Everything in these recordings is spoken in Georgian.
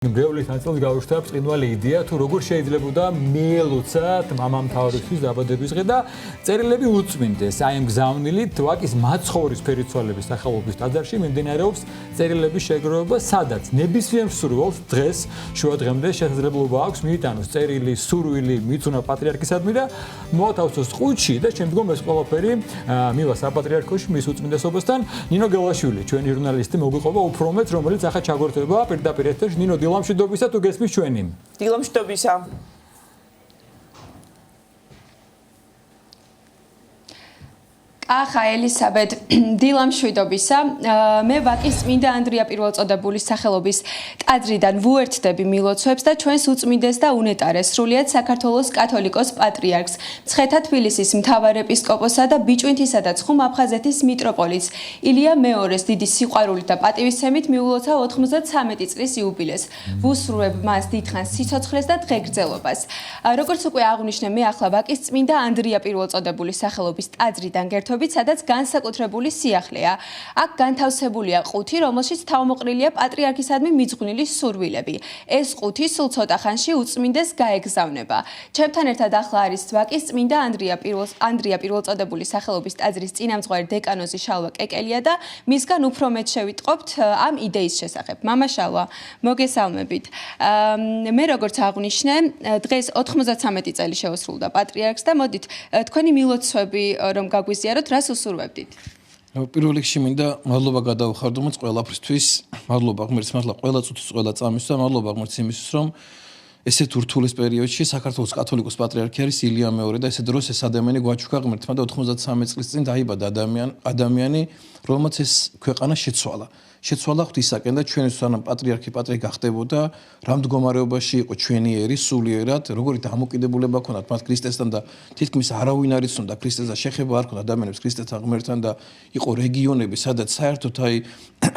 Მრევლის ნაწილს გავუშვებ წინვალი იდეა თუ როგორ შეიძლებოდა მიელოცათ მამამთავრისთვის დაბადების დღე და წერილები უწმინდეს. აი ამ გზავნილით ვაკის მაცხოვრის ფერიცვალების სახელობის ტაძარში მიმდინარეობს წერილების შეგროვება, სადაც ნებისმიერ მსურველს დღეს შუადღემდე შესაძლებლობა აქვს მიიტანოს წერილი, სურვილი, მიცუნა პატრიარქისადმი და მოათავსოს ყუთში და შემდგომ ეს ყველაფერი მივა საპატრიარქოში მის უწმინდესობასთან. ნინო გელაშვილი, ჩვენი ჟურნალისტი მოგვიყვება უფრო მეტ, რომელიც ახლა ჩაგვერთვება პირდაპირ ეთერში. ნინო დილამშვიდობისა თუ გესმის ჩვენი. დილამშვიდობისა. ახა ელისაბედ დილამშვიდობისა. მე ვაკის წმინდა ანდრია პირველწოდებულის სახელობის ტაძრიდან ვუერთდები მილოცვებს და ჩვენს უწმინდეს და უნეტარეს სრულიად საქართველოს კათოლიკოს პატრიარქს, მცხეთა თბილისის მთავარეპისკოპოსა და ბიჭვინთისა და ცხუმ აფხაზეთის მიტროპოლიტს ილია მეორის დიდი სიყვარულით და პატივისცემით მიულოცა 93 წლის იუბილეს. ვუსურვებ მას დიდხანს სიცოცხლეს და დღეგრძელობას. როგორც უკვე აღვნიშნე, მე ახლა ვაკის წმინდა ანდრია პირველწოდებულის სახელობის ტაძრიდან გერთობ სადაც განსაკუთრებული სიახლეა. აქ განთავსებულია ყუთი, რომელშიც თავმოყრილია პატრიარქისადმი მიძღვნილი სურვილები. ეს ყუთი სულ ცოტა ხანში უწმინდეს გაეგზავნება. ჩემთან ერთად ახლა არის ვაკის წმინდა ანდრია პირველწოდებულის სახელობის ტაძრის წინამძღვარი დეკანოზი შალვა კეკელია და მისგან უფრო მეტ შევიტყობთ ამ იდეის შესახებ. მამა შალვა, მოგესალმებით. მე როგორც აღვნიშნე, დღეს 93 წელი შეუსრულდა პატრიარქს და მოდით თქვენი მილოცვები რომ გაგვიზიაროთ, რას უსურვებდით? პირველ რიგში მინდა მადლობა გადავხარდოთ ყველაფრისთვის, მადლობა ღმერთს მართლა ყველა წუთის ყველა წამის და მადლობა ღმერთს იმისთვის, რომ ესეთ ურთულეს პერიოდში საქართველოს კათოლიკოს პატრიარქი არის ილია მეორე და ესე დროს ეს ადამიანი გვაჩუქა ღმერთმა და 93 წლის წინ დაიბადა ადამიანი, რომელმაც ეს ქვეყანა შეცვალა ღვთისაკენ და ჩვენთვის სანამ პატრიარქი გახდებოდა, რა მდგომარეობაში იყო ჩვენი ერი სულიერად, როგორი დამოკიდებულება ჰქონდათ მათ ქრისტესთან და თითქმის არავინ არ იცნობდა ქრისტესთან შეხება არ ჰქონდა ადამიანებს ქრისტესთან ღმერთთან და იყო რეგიონები, სადაც საერთოდ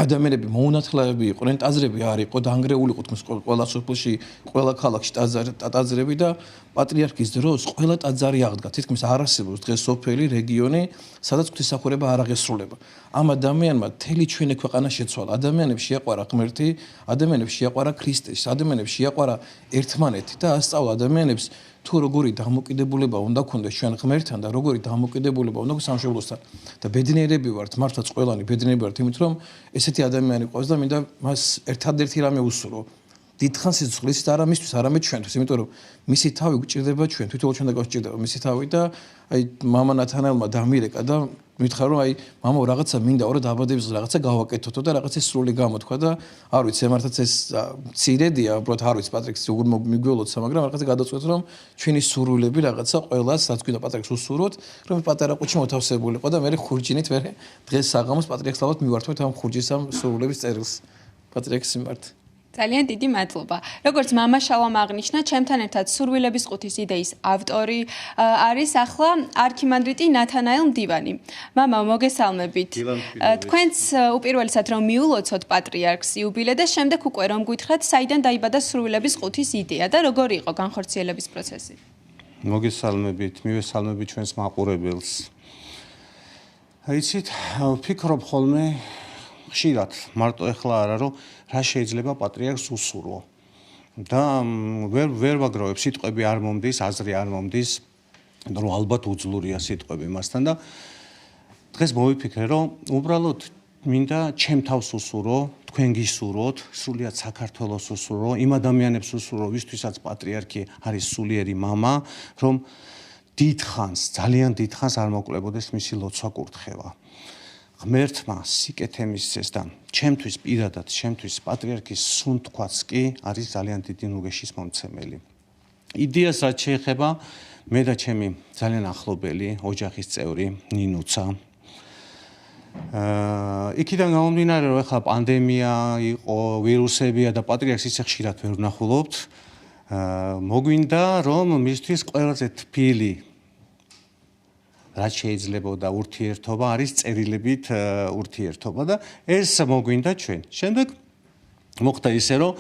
ადამიანები მოუნათლავები იყვნენ, ტაძრები არ იყო, დაანგრეული იყო თქმის ყველა სოფელში, ყველა ქალაქში ტაძრები და პატრიარქის დროს ყველა ტაძარი აღდგა. თითქმის არ არსებობს დღეს სოფელი, რეგიონი, სადაც ღვთისმსახურება არ აღესრულება. ამ ადამიანმა მთელი ჩვენი ქვეყანა შეცვალა. ადამიანებს შეაყვარა ღმერთი, ადამიანებს შეაყვარა ქრისტე, ადამიანებს შეაყვარა ერთმანეთი და ასწავლა ადამიანებს თუ როგორი დამოკიდებულება უნდა გქონდეს ჩვენ ღმერთთან და როგორი დამოკიდებულება უნდა გქონდეს სამშობლოსთან. და ბედნიერები ვართ, მართლაც ყველანი ბედნიერები ვართ, იმით რომ ესეთი ადამიანი ყავს და მინდა მას ერთადერთი რამე უსურვო. დიდხანს სიცოცხლეს არა მისთვის, არამედ ჩვენთვის, იმიტომ რომ მისი თავი გვჭირდება ჩვენ, თვითონ ჩვენ დაგავსჭირდება მისი თავი და აი მამა ნათანაელმა დამირეკა და მითხრა რომ აი მამა რაღაცა მინდა რა დაბადების რაღაცა გავაკეთოთო და რაღაცა სრული გამოთქვა და არ ვიცი მართლაც ეს ცირედია, უბრალოდ არ ვიცი პატრიარქს როგორ მიგველოცა, მაგრამ რაღაცა გადაწყვეტ რომ ჩვენი სურვილები რაღაცა ყველას რაც გვინდა პატრიარქს უსურვოთ, რომ პატარა ყუთში მოთავსებულიყო და მე ხურჯინით მე დღეს საღამოს პატრიარქს ალბათ მივართვეთ ამ ხურჯის ამ სურვილების წერილს. პატრიარქს მიმართ. ძალიან დიდი მადლობა. როგორც მამა შალვამ აღნიშნა, ჩემთან ერთად სურვილების ყუთის იდეის ავტორი არის ახლა არქიმანდრიტი ნათანაელ მდივანი. მამა, მოგესალმებით. თქვენც უპირველესად რომ მიულოცოთ პატრიარქს იუბილე და შემდეგ უკვე რომ გითხრათ, საიდან დაიბადა სურვილების ყუთის იდეა და როგორი იყო განხორციელების პროცესი? მოგესალმებით, მივესალმებით ჩვენს მაყურებელს. იცით, ვფიქრობ ხოლმე ხშირად, მარტო ეხლა არა, რომ რა შეიძლება პატრიარქს უსურვო. და ვერ ვაგროვებ სიტყვები არ მომდის, აზრი არ მომდის, რომ ალბათ უძლურია სიტყვები მასთან და დღეს მოვიფიქრე, რომ უბრალოდ მინდა ჩემ თავს უსურვო, თქვენ გისურვოთ, სრულიად საქართველოს უსურვო, იმ ადამიანებს უსურვო, ვისთვისაც პატრიარქი არის სულიერი მამა, რომ დიდხანს, ძალიან დიდხანს არ მოკლებოდეს მისი ლოცვა კურთხევა. ღმერთმა სიკეთე მისცეს და ჩემთვის პირადად, ჩემთვის პატრიარქის სუნთქვაც კი არის ძალიან დიდი ნუგეშის მომცემელი. იდეას რაც შეეხება, მე და ჩემი ძალიან ახლობელი ოჯახის წევრი ნინუცა. იქიდან გამომდინარე, რომ ახლა პანდემია იყო, ვირუსებია და პატრიარქს ისე ხშირად ვერ ვნახულობთ, მოგვინდა რომ მისთვის ყველაზე თბილი რაც შეიძლებოდა ურთიერთობა არის წერილებით ურთიერთობა და ეს მოგვინდა ჩვენ. შემდეგ მოხდა ისე რომ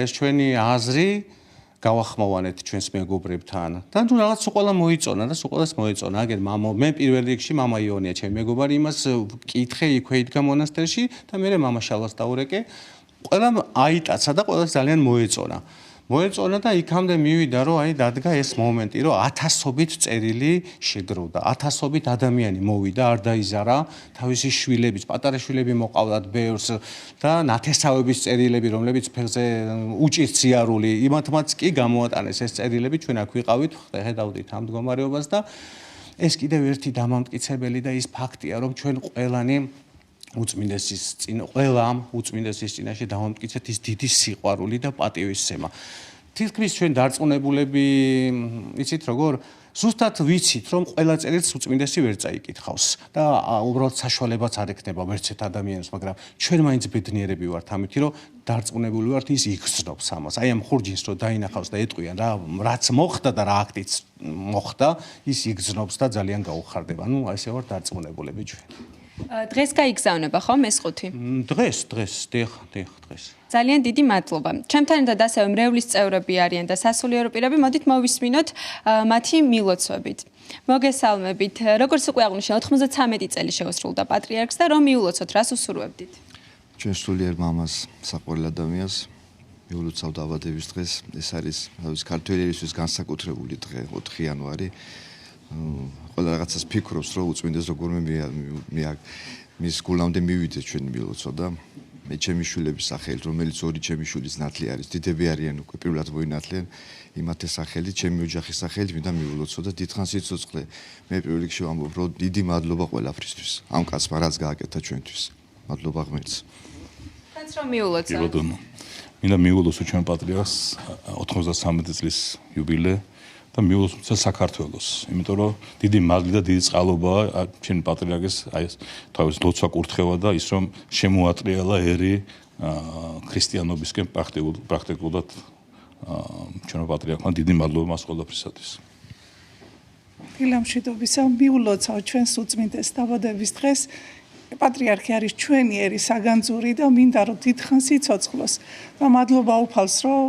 ეს ჩვენი აზრი გავახმოვანეთ ჩვენს მეგობრებთან და ნუ რაღაც უყველა მოიწონა და უყველას მოიწონა. აგერ მე პირველ რიგში მამა იონია ჩემი მეგობარი, იმას კითხე იქვე იდგა მონასტერში და მე მამა შალვას დაურეკე ყველამ აიტაცა და ყველას ძალიან მოეწონა. მოეწონა და იქამდე მივიდა, რომ აი დადგა ეს მომენტი, რომ ათასობით წერილი შეგროვდა, ათასობით ადამიანი მოვიდა, არ დაიზარა, თავისი შვილების, პატარა შვილები მოყავდათ ბევრს და ნათესავების წერილები, რომლებიც ფეხზე უჭირთ სიარული, იმათმაც კი გამოატანეს ეს წერილები, ჩვენ აქ ვიყავით, ხედავდით ამ მდგომარეობას და ეს კიდევ ერთი დამამტკიცებელი და ის ფაქტია, რომ ჩვენ ყველანი უწმინდესის წინ ყველამ უწმინდესის წინაშე დავამტკიცეთ ის დიდი სიყვარული და პატივისცემა. თითქმის ჩვენ დარწმუნებულები, იცით როგორ, ზუსტად ვიცით, რომ ყველა წერილს უწმინდესი ვერ წაიკითხავს და უბრალოდ საშუალებაც არ ექნება ვერცეთ ადამიანს, მაგრამ ჩვენ მაინც ბედნიერები ვართ ამით, რომ დარწმუნებული ვართ ის იგრძნობს ამას. აი ამ ხურჯინს რო დაინახავს და ეტყვიან რა, რაც მოხდა და რა აქტიც მოხდა, ის იგრძნობს და ძალიან გაუხარდება. ნუ ესე ვართ დარწმუნებულები ჩვენ. დღეს გაიგზავნება ხომ ეს ყუთი? დღეს, დღეს. ძალიან დიდი მადლობა. ჩემთან ერთად ასევე მრევლის წევრები არიან და სასულიერო პირები, მოდით მოვისმინოთ მათი მილოცვებით. მოგესალმებით. როგორც უკვე აღნიშნა, 93 წელი შეუსრულდა პატრიარქს და რომ მიულოცოთ, რას უსურვებდით? ჩვენ სულიერ მამას, საყვარელ ადამიანს მიულოცავ დაბადების დღეს. ეს არის ქართველებისთვის განსაკუთრებული დღე, 4 იანვარი. ყველა რაღაცას ფიქრობს, რომ უწმინდეს როგორმე მის გულამდე მივიდეს ჩვენი მილოცვა და მე ჩემი შვილების სახელით, რომელიც ორი ჩემი შვილის ნათლი არის, დიდები არიან უკვე პირველად მოინათლიან, იმათე სახელით, ჩემი ოჯახის სახელით მინდა მიულოცო და დიდხანს სიცოცხლე. მე პირველ რიგში ვამბობ, რომ დიდი მადლობა ყველაფრისთვის. ამ კაცმა რაც გააკეთა ჩვენთვის. მადლობა ღმერთს. რაც რომ მიულოცო. მინდა მიულოცო ჩვენ პატრიარქს 93 წლის იუბილე და მიულოცო საქართველოს. იმიტომ რომ დიდი მადლი და დიდი წყალობაა ჩვენ პატრიარქის აი ეს თავის ლოცვა კურთხევა და ის რომ შემოატრიალა ერი ქრისტიანობისკენ პრაქტიკულად ჩვენ პატრიარქმა დიდი მადლობა მას ყველაფრისათვის. დილამშვიდობისა, მიულოცავ ჩვენს უწმინდეს დაბადების დღეს. პატრიარქი არის ჩვენი ერი საგანძური და მინდა რომ დიდხანს იცოცხლოს და მადლობა უფალს რომ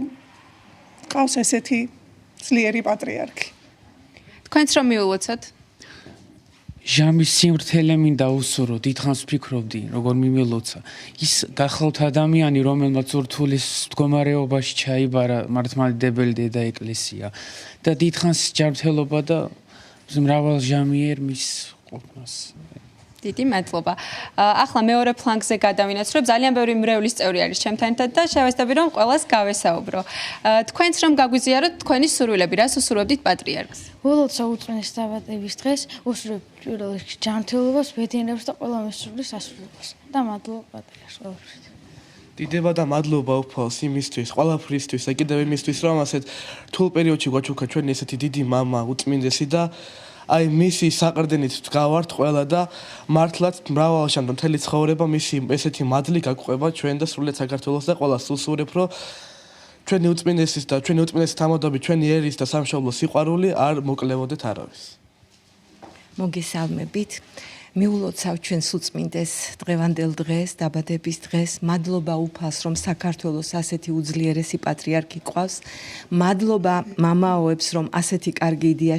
ყავს ესეთი ძლიერი პატრიარქი. თქვენც რომ მიულოცოთ? ჟამის სიმრთელე მინდა უსურო, დიდხანს ვფიქრობდი, როგორ მიმილოცა. ის გახლავთ ადამიანი, რომელმაც ურთულის მდგომარეობაში ჩაიბარა მართლმადიდებელი დედა ეკლესია და დიდხანს ჯანმრთელობა და მრავალ ჟამიერ მის ყოფნას. დიდი მადლობა. ახლა მეორე ფლანგზე გადავინაცვლებ. ძალიან ბევრი მრევლის წევრი არის ჩემთან ერთად და შევესწრები რომ ყველას გავესაუბრო. თქვენც რომ გაგვიზიაროთ თქვენი სურვილები, რას უსურვებდით პატრიარქს? ულოცავ უწმინდეს დაბადების დღეს უსურვებ პირველ რიგში ჯანმრთელობას, ბედნიერებას და ყველა მესურვლის ასრულებას. და მადლობა პატრიარქს ყველაფრით. დიდება და მადლობა უფალს იმისთვის, ყველაფრისთვის და კიდევ იმისთვის, რომ ასეთ რთულ პერიოდში გვაჩუქა ჩვენი ესეთი დიდი მამა უწმინდესი და აი მისი საყრდენით გავართ ყველა და მართლაც მრავალშანტო მთელი ცხოვრება მისი ესეთი მადლი გაგვყვება ჩვენ და სრულიად საქართველოს და ყველას უსურვებ რომ ჩვენი უწმინდესის და ჩვენი უწმინდესის თამადობი ჩვენი ერის და სამშობლოს სიყვარული არ მოკლევოდეთ არავის. მოგესალმებით. მიულოცავ ჩვენს უწმინდეს დღევანდელ დღეს, დაბადების დღეს. მადლობა უფალს, რომ საქართველოს ასეთი უძლიერესი პატრიარქი ყავს. მადლობა მამაოებს, რომ ასეთი კარგი იდეა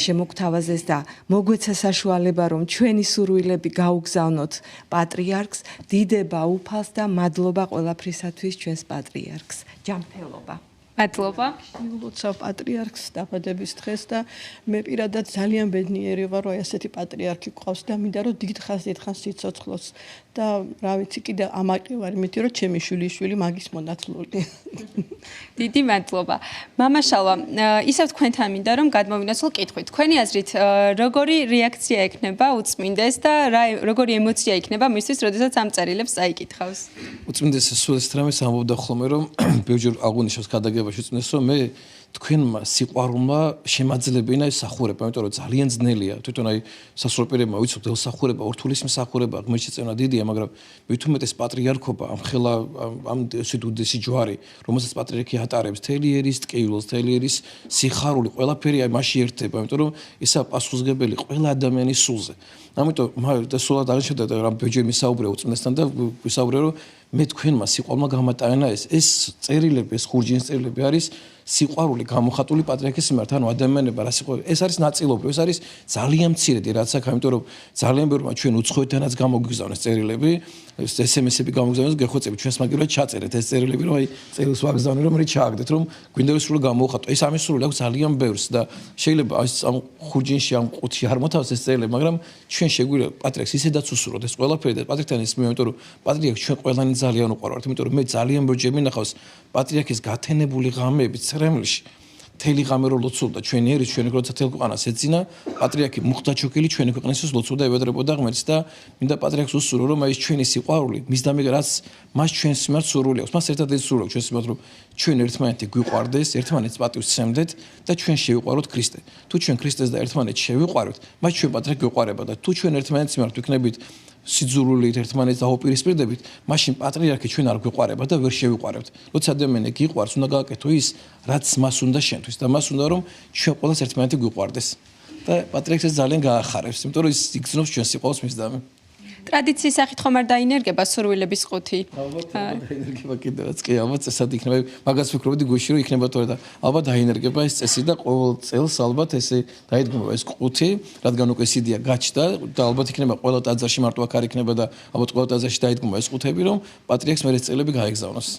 შემოგთავაზეს და მოგვეცა საშუალება, რომ ჩვენი სურვილები გაუგზავნოთ პატრიარქს. დიდება უფალს და მადლობა ყველაფრისათვის ჩვენს პატრიარქს. ჯანმრთელობა. მადლობა. მიულოცავ პატრიარქს დაბადების დღეს და მე პირადად ძალიან ბედნიერი ვარ, რომ ასეთი პატრიარქი გვყავს და მინდა რომ დიდხანს სიცოცხლოს და რა ვიცი კიდე ამაყი ვარ, იმიტომ რომ ჩემი შვილი მაგის მონათლული. დიდი მადლობა. მამა შალვა, ისევ თქვენთან მინდა რომ გადმოვინაცვლო კითხვით. თქვენი აზრით, როგორი რეაქცია ექნება უწმინდეს და როგორი ემოცია იქნება მისთვის, როდესაც ამ წერილებს წაიკითხავს? უწმინდეს სულ ეს რამეს ამბობდა ხოლმე, რომ ბევრჯერ აღუნიშნავს ქადაგებაში უწმინდეს, რომ მე თქვენმა სიყვარულმა შემაძლებინა ეს სახურება, იმიტომ რომ ძალიან ძნელია. თვითონ აი სასწორპირებმა ვიცით, ელსახურება, ურთულის მსახურება, ღმერთის წევნა დიდია, მაგრამ მithumetes პატრიარქობა, ამ ხელა ამ ესეთ უდესი ჯვარი, რომელსაც პატრიარქი ატარებს, თელი ერის ტკივილს, თელი ერის სიხარული, ყველაფერი აი მასში ერთდება, იმიტომ რომ ესა პასუხისგებელი ყველა ადამიანის სულზე. ამიტომ და სულად აღნიშნავდა და რამ ბევრჯერ მისაუბრე უწმინდესთან და ვისაუბრე რომ მე თქვენმა სიყვარულმა გამატანა ეს წერილები, ეს ხურჯინის წერილები არის სიყვარული გამოხატული პატრიარქის მიმართ, ანუ ადამიანება რა სიყვარული. ეს არის ნაწილობრივ, ეს არის ძალიან მცირედი რაც აქ, იმიტომ რომ ძალიან ბევრმა ჩვენ უცხოეთანაც გამოგიგზავნეს წერილები, SMS-ები გამოგზავნეს, გეხვეწები ჩვენს მაგივრად ჩაწერეთ ეს წერილები, რომ აი წერილს ვაგზავნე, რომ მე ჩააგდეთ, რომ გვინდა რომ სრულ გამოუხატო. ეს ამის სრული აქვს ძალიან ბევრს და შეიძლება ამ ხურჯინში ამ ყუთში არ მოთავს ეს წერილები, მაგრამ ჩვენ შეგვიძლია პატრიარქს ისედაც უსურვოთ ეს ყველაფერი და პატრიარქთან ის მე, იმიტომ რომ პატრიარქს ჩვენ ყველანი ძალიან უყვარვართ, იმიტომ რომ მე ძალიან ბევრჯერ მინახავს პატრიარქის გათენებული ღამეები ცრემლში. თელი ღამე რო ლოცულობდა ჩვენი ერის ჩვენი როცა თელ ქვეყანას ეძინა პატრიარქი მუხტა ჩოკილი ჩვენი ქვეყნისთვის ლოცულობდა ევედრებოდა ღმერთს და მინდა პატრიარქს უსურვო რომ აი ჩვენი სიყვარული მის დამეგ რაც მას ჩვენს მიმართ სურვილი აქვს მას ერთად ეს სურვილი ჩვენს მიმართ რომ ჩვენ ერთმანეთი გვიყვარდეს ერთმანეთს პატივს სცემდეთ და ჩვენ შევიყვაროთ ქრისტე თუ ჩვენ ქრისტეს და ერთმანეთს შევიყვაროთ მას ჩვენ პატრიარქი გვიყვარება და თუ ჩვენ ერთმანეთს მიმართ ვიქნებით სიძულვილით ერთმანეთს დაუპირისპირდებით, მაშინ პატრიარქი ჩვენ არ გვიყვარება და ვერ შევიყვარებთ. როცა ადამიანი გიყვარს, უნდა გააკეთო ის, რაც მას უნდა შენთვის და მას უნდა რომ ჩვენ ყველას ერთმანეთი გვიყვარდეს. და პატრიარქს ეს ძალიან გაახარებს, იმიტომ რომ ის იგრძნობს ჩვენს სიყვარულს მის დამე. ტრადიციის სახით ხომ არ დაინერგება სურვილების ყუთი? დაინერგება კიდევაც კი, ალბათ წესად იქნება, მაგას ვფიქრობდი გუშინ რომ იქნება თორე და ალბათ დაინერგება ეს წესი და ყოველ წელს ალბათ ესე დაიდგმება ეს ყუთი, რადგან უკვე სიდია გაჩნდა და ალბათ იქნება ყველა ტაძარში მარტო აქ არ იქნება და ალბათ ყველა ტაძარში დაიდგმება ეს ყუთები, რომ პატრიარქს მე ეს წელები გაეგზავნოს.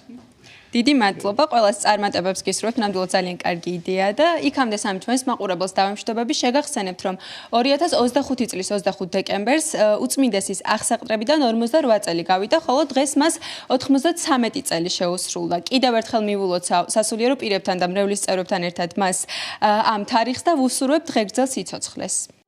დიდი მადლობა ყველას წარმატებებს გისურვებთ, ნამდვილად ძალიან კარგი იდეაა და იქამდე სამ ჩვენს მაყურებელს დავემშვიდობები, შეგახსენებთ, რომ 2025 წლის 25 დეკემბერს უწმინდესის აღსაყდრებიდან 48 წელი გავიდა, ხოლო დღეს მას 93 წელი შეუსრულდა. კიდევ ერთხელ მივულოცავ სასულიერო პირებთან და მრევლის წევრებთან ერთად მას ამ თარიღს და ვუსურვებთ ღერძელ სიცოცხლეს.